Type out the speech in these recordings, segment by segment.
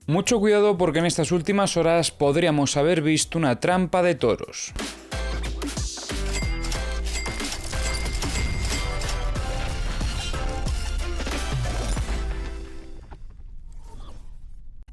Mucho cuidado porque en estas últimas horas podríamos haber visto una trampa de toros.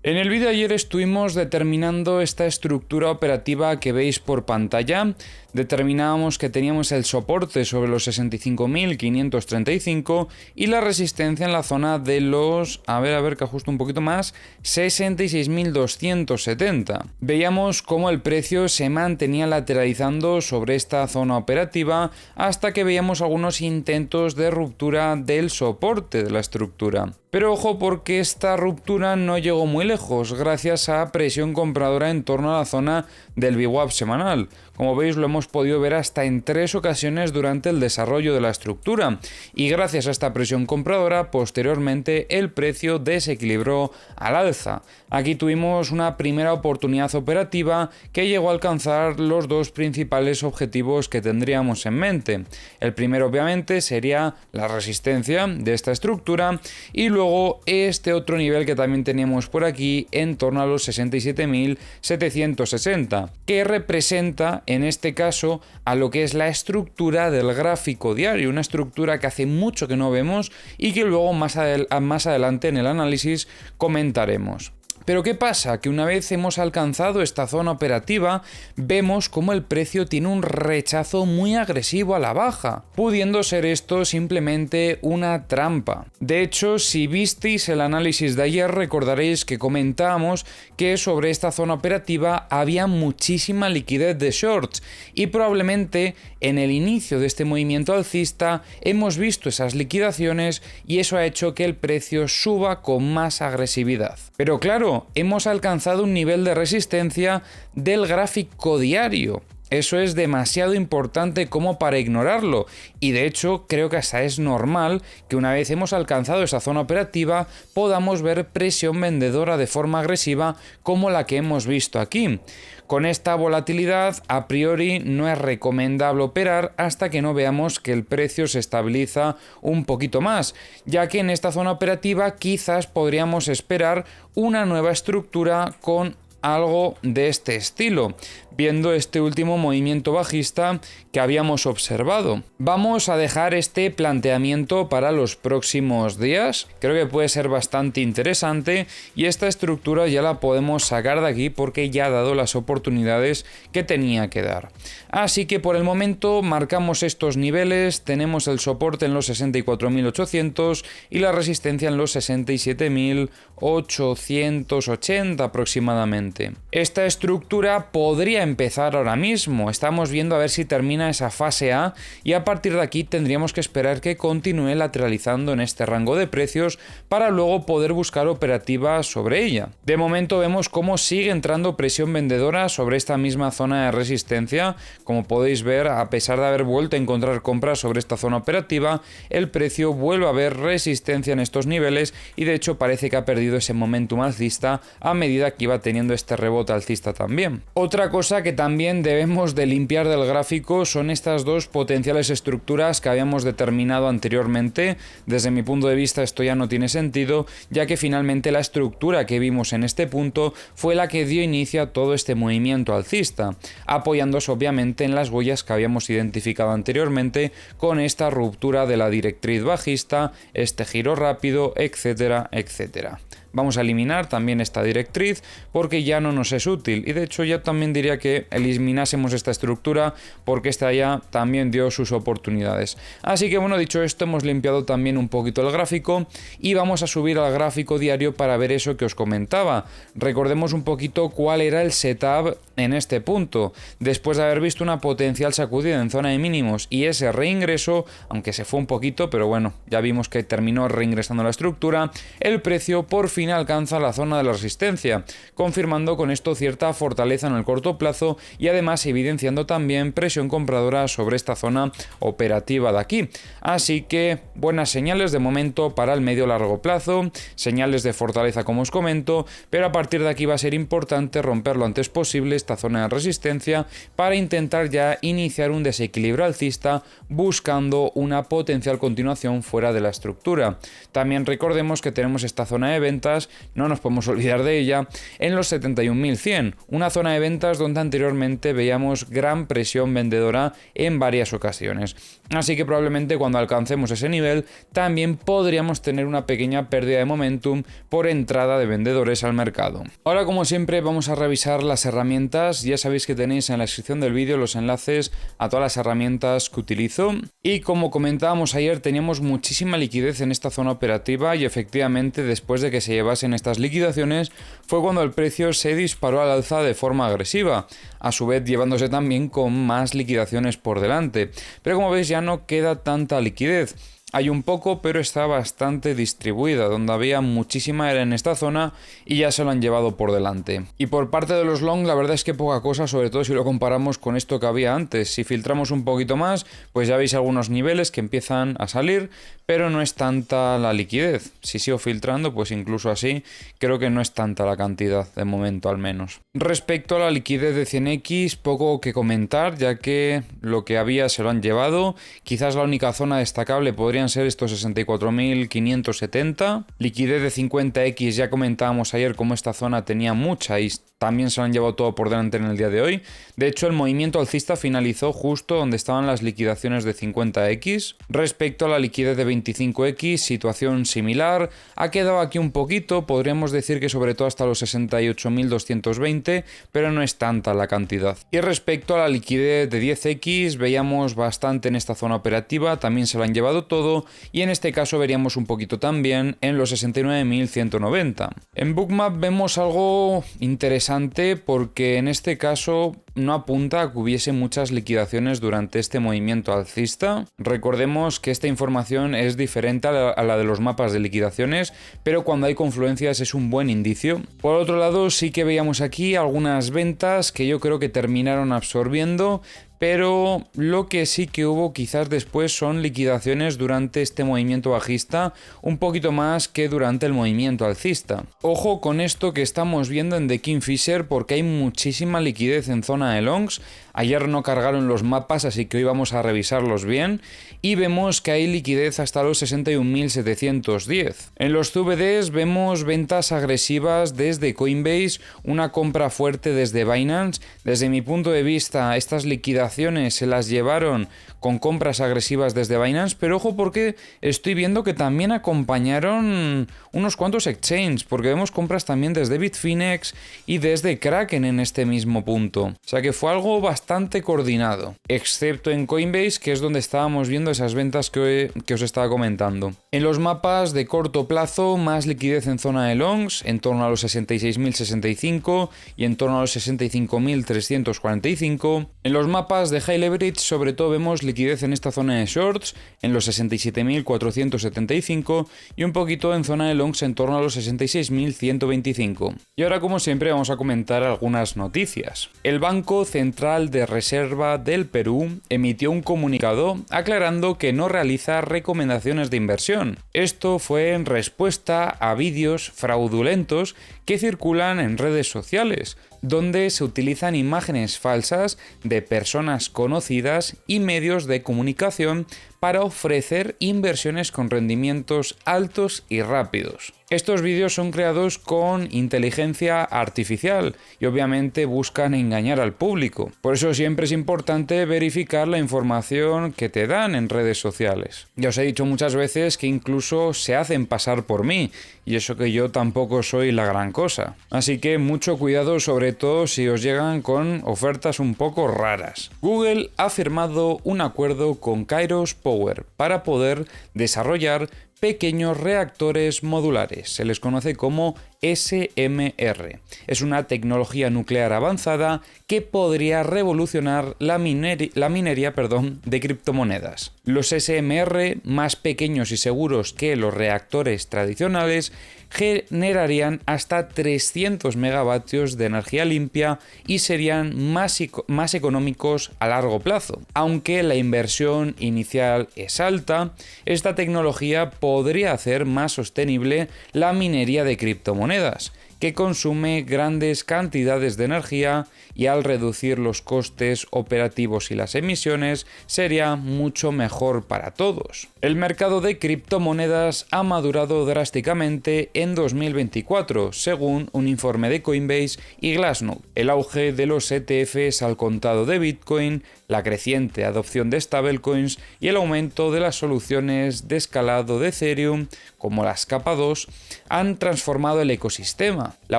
En el vídeo de ayer estuvimos determinando esta estructura operativa que veis por pantalla. Determinábamos que teníamos el soporte sobre los 65.535 y la resistencia en la zona de los, que ajusto un poquito más, 66.270. Veíamos cómo el precio se mantenía lateralizando sobre esta zona operativa hasta que veíamos algunos intentos de ruptura del soporte de la estructura. Pero ojo, porque esta ruptura no llegó muy lejos gracias a presión compradora en torno a la zona del VWAP semanal. Como veis, lo hemos podido ver hasta en 3 ocasiones durante el desarrollo de la estructura, y gracias a esta presión compradora posteriormente el precio desequilibró al alza. Aquí tuvimos una primera oportunidad operativa que llegó a alcanzar los dos principales objetivos que tendríamos en mente. El primero obviamente sería la resistencia de esta estructura y luego este otro nivel que también teníamos por aquí en torno a los 67.760, que representa en este caso a lo que es la estructura del gráfico diario, una estructura que hace mucho que no vemos y que luego más adelante en el análisis comentaremos. Pero ¿qué pasa? Que una vez hemos alcanzado esta zona operativa, vemos cómo el precio tiene un rechazo muy agresivo a la baja, pudiendo ser esto simplemente una trampa. De hecho, si visteis el análisis de ayer, recordaréis que comentábamos que sobre esta zona operativa había muchísima liquidez de shorts y probablemente en el inicio de este movimiento alcista hemos visto esas liquidaciones y eso ha hecho que el precio suba con más agresividad. Pero claro, hemos alcanzado un nivel de resistencia del gráfico diario. Eso es demasiado importante como para ignorarlo y de hecho creo que hasta es normal que una vez hemos alcanzado esa zona operativa podamos ver presión vendedora de forma agresiva como la que hemos visto aquí. Con esta volatilidad a priori no es recomendable operar hasta que no veamos que el precio se estabiliza un poquito más, ya que en esta zona operativa quizás podríamos esperar una nueva estructura con algo de este estilo, viendo este último movimiento bajista que habíamos observado. Vamos a dejar este planteamiento para los próximos días, creo que puede ser bastante interesante y esta estructura ya la podemos sacar de aquí porque ya ha dado las oportunidades que tenía que dar. Así que por el momento marcamos estos niveles, tenemos el soporte en los 64.800 y la resistencia en los 67.880 aproximadamente. Esta estructura podría empezar ahora mismo, estamos viendo a ver si termina esa fase A y a partir de aquí tendríamos que esperar que continúe lateralizando en este rango de precios para luego poder buscar operativas sobre ella. De momento vemos cómo sigue entrando presión vendedora sobre esta misma zona de resistencia. Como podéis ver, a pesar de haber vuelto a encontrar compras sobre esta zona operativa, el precio vuelve a ver resistencia en estos niveles y de hecho parece que ha perdido ese momentum alcista a medida que iba teniendo este rebote alcista también. Otra cosa que también debemos de limpiar del gráfico son estas dos potenciales estructuras que habíamos determinado anteriormente. Desde mi punto de vista esto ya no tiene sentido, ya que finalmente la estructura que vimos en este punto fue la que dio inicio a todo este movimiento alcista, apoyándose obviamente en las huellas que habíamos identificado anteriormente con esta ruptura de la directriz bajista, este giro rápido, etcétera, etcétera. Vamos a eliminar también esta directriz porque ya no nos es útil y de hecho ya también diría que eliminásemos esta estructura porque esta ya también dio sus oportunidades. Así que bueno, dicho esto, hemos limpiado también un poquito el gráfico y vamos a subir al gráfico diario para ver eso que os comentaba. Recordemos un poquito cuál era el setup en este punto. Después de haber visto una potencial sacudida en zona de mínimos y ese reingreso, aunque se fue un poquito, pero bueno, ya vimos que terminó reingresando la estructura, el precio por fin alcanza la zona de la resistencia, confirmando con esto cierta fortaleza en el corto plazo y además evidenciando también presión compradora sobre esta zona operativa de aquí. Así que buenas señales de momento para el medio largo plazo, señales de fortaleza como os comento, pero a partir de aquí va a ser importante romper lo antes posible esta zona de resistencia para intentar ya iniciar un desequilibrio alcista buscando una potencial continuación fuera de la estructura. También recordemos que tenemos esta zona de ventas ventas, no nos podemos olvidar de ella, en los 71.100, una zona de ventas donde anteriormente veíamos gran presión vendedora en varias ocasiones. Así que probablemente cuando alcancemos ese nivel también podríamos tener una pequeña pérdida de momentum por entrada de vendedores al mercado. Ahora, como siempre, vamos a revisar las herramientas. Ya sabéis que tenéis en la descripción del vídeo los enlaces a todas las herramientas que utilizo, y como comentábamos ayer, teníamos muchísima liquidez en esta zona operativa y efectivamente después de que se llevasen estas liquidaciones fue cuando el precio se disparó al alza de forma agresiva, a su vez llevándose también con más liquidaciones por delante. Pero como veis ya no queda tanta liquidez. Hay un poco, pero está bastante distribuida. Donde había muchísima era en esta zona y ya se lo han llevado por delante. Y por parte de los long, la verdad es que poca cosa, sobre todo si lo comparamos con esto que había antes. Si filtramos un poquito más, pues ya veis algunos niveles que empiezan a salir, pero no es tanta la liquidez. Si sigo filtrando, pues incluso así, creo que no es tanta la cantidad, de momento al menos. Respecto a la liquidez de 100X, poco que comentar, ya que lo que había se lo han llevado. Quizás la única zona destacable podrían ser estos 64.570. Liquidez de 50X, ya comentábamos ayer cómo esta zona tenía mucha y también se lo han llevado todo por delante en el día de hoy. De hecho, el movimiento alcista finalizó justo donde estaban las liquidaciones de 50X. Respecto a la liquidez de 25X, situación similar. Ha quedado aquí un poquito, podríamos decir que sobre todo hasta los 68.220, pero no es tanta la cantidad. Y respecto a la liquidez de 10X, veíamos bastante en esta zona operativa, también se lo han llevado todo, y en este caso veríamos un poquito también en los 69.190. En Bookmap vemos algo interesante porque en este caso no apunta a que hubiese muchas liquidaciones durante este movimiento alcista. Recordemos que esta información es diferente a la de los mapas de liquidaciones, pero cuando hay confluencias es un buen indicio. Por otro lado, sí que veíamos aquí algunas ventas que yo creo que terminaron absorbiendo, pero lo que sí que hubo quizás después son liquidaciones durante este movimiento bajista, un poquito más que durante el movimiento alcista. Ojo con esto que estamos viendo en The Kingfisher, porque hay muchísima liquidez en zona de longs. Ayer no cargaron los mapas, así que hoy vamos a revisarlos bien, y vemos que hay liquidez hasta los 61.710. En los CBDs vemos ventas agresivas desde Coinbase, una compra fuerte desde Binance. Desde mi punto de vista, estas liquidaciones se las llevaron con compras agresivas desde Binance, pero ojo porque estoy viendo que también acompañaron unos cuantos exchanges, porque vemos compras también desde Bitfinex y desde Kraken en este mismo punto. O sea que fue algo bastante coordinado, excepto en Coinbase, que es donde estábamos viendo esas ventas que os estaba comentando. En los mapas de corto plazo, más liquidez en zona de longs, en torno a los 66.065 y en torno a los 65.345. En los mapas de high leverage, sobre todo vemos liquidez en esta zona de shorts, en los 67.475 y un poquito en zona de longs en torno a los 66.125. Y ahora, como siempre, vamos a comentar algunas noticias. El Banco Central de Reserva del Perú emitió un comunicado aclarando que no realiza recomendaciones de inversión. Esto fue en respuesta a vídeos fraudulentos que circulan en redes sociales, donde se utilizan imágenes falsas de personas conocidas y medios de comunicación para ofrecer inversiones con rendimientos altos y rápidos. Estos vídeos son creados con inteligencia artificial y obviamente buscan engañar al público. Por eso siempre es importante verificar la información que te dan en redes sociales. Ya os he dicho muchas veces que incluso se hacen pasar por mí, y eso que yo tampoco soy la gran cosa. Así que mucho cuidado, sobre todo si os llegan con ofertas un poco raras. Google ha firmado un acuerdo con Kairos Power para poder desarrollar pequeños reactores modulares. Se les conoce como SMR. Es una tecnología nuclear avanzada que podría revolucionar la minería de criptomonedas. Los SMR, más pequeños y seguros que los reactores tradicionales, generarían hasta 300 megavatios de energía limpia y serían más económicos a largo plazo. Aunque la inversión inicial es alta, esta tecnología podría hacer más sostenible la minería de criptomonedas, que consume grandes cantidades de energía y al reducir los costes operativos y las emisiones sería mucho mejor para todos. El mercado de criptomonedas ha madurado drásticamente en 2024, según un informe de Coinbase y Glassnode. El auge de los ETFs al contado de Bitcoin, la creciente adopción de stablecoins y el aumento de las soluciones de escalado de Ethereum, como las capa 2, han transformado el ecosistema. La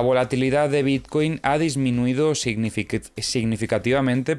volatilidad de Bitcoin ha disminuido significativamente,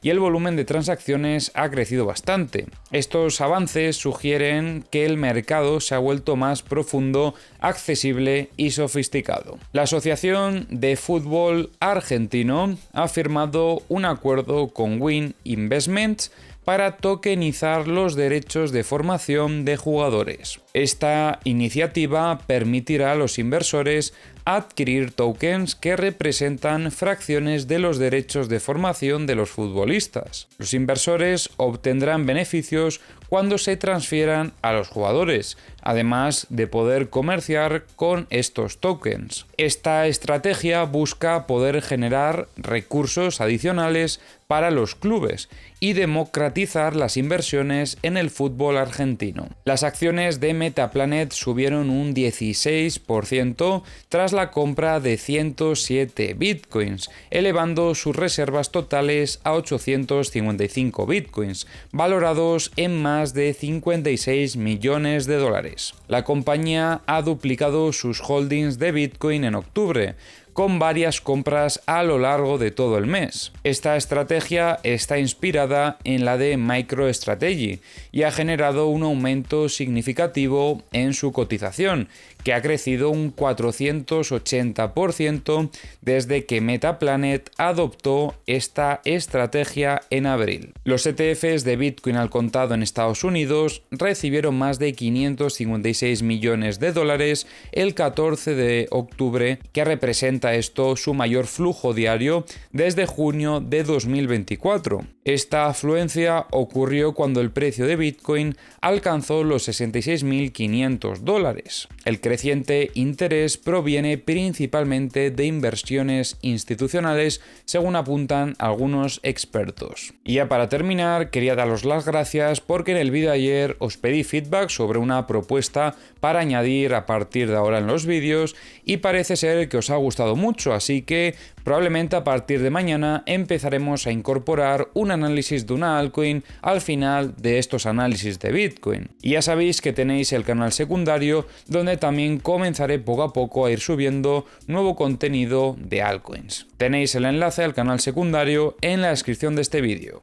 y el volumen de transacciones ha crecido bastante. Estos avances sugieren que el mercado se ha vuelto más profundo, accesible y sofisticado. La Asociación de Fútbol Argentino ha firmado un acuerdo con Win Investments para tokenizar los derechos de formación de jugadores. Esta iniciativa permitirá a los inversores adquirir tokens que representan fracciones de los derechos de formación de los futbolistas. Los inversores obtendrán beneficios cuando se transfieran a los jugadores, además de poder comerciar con estos tokens. Esta estrategia busca poder generar recursos adicionales para los clubes y democratizar las inversiones en el fútbol argentino. Las acciones de Metaplanet subieron un 16% tras la compra de 107 bitcoins, elevando sus reservas totales a 855 bitcoins, valorados en más de 56 millones de dólares. La compañía ha duplicado sus holdings de Bitcoin en octubre, con varias compras a lo largo de todo el mes. Esta estrategia está inspirada en la de MicroStrategy y ha generado un aumento significativo en su cotización, que ha crecido un 480% desde que Metaplanet adoptó esta estrategia en abril. Los ETFs de Bitcoin al contado en Estados Unidos recibieron más de 556 millones de dólares el 14 de octubre, que representa esto su mayor flujo diario desde junio de 2024. Esta afluencia ocurrió cuando el precio de Bitcoin alcanzó los 66.500 dólares. El creciente interés proviene principalmente de inversiones institucionales, según apuntan algunos expertos. Y ya para terminar, quería daros las gracias porque en el vídeo de ayer os pedí feedback sobre una propuesta para añadir a partir de ahora en los vídeos y parece ser que os ha gustado mucho, así que probablemente a partir de mañana empezaremos a incorporar un análisis de una altcoin al final de estos análisis de Bitcoin. Y ya sabéis que tenéis el canal secundario donde también comenzaré poco a poco a ir subiendo nuevo contenido de altcoins. Tenéis el enlace al canal secundario en la descripción de este vídeo.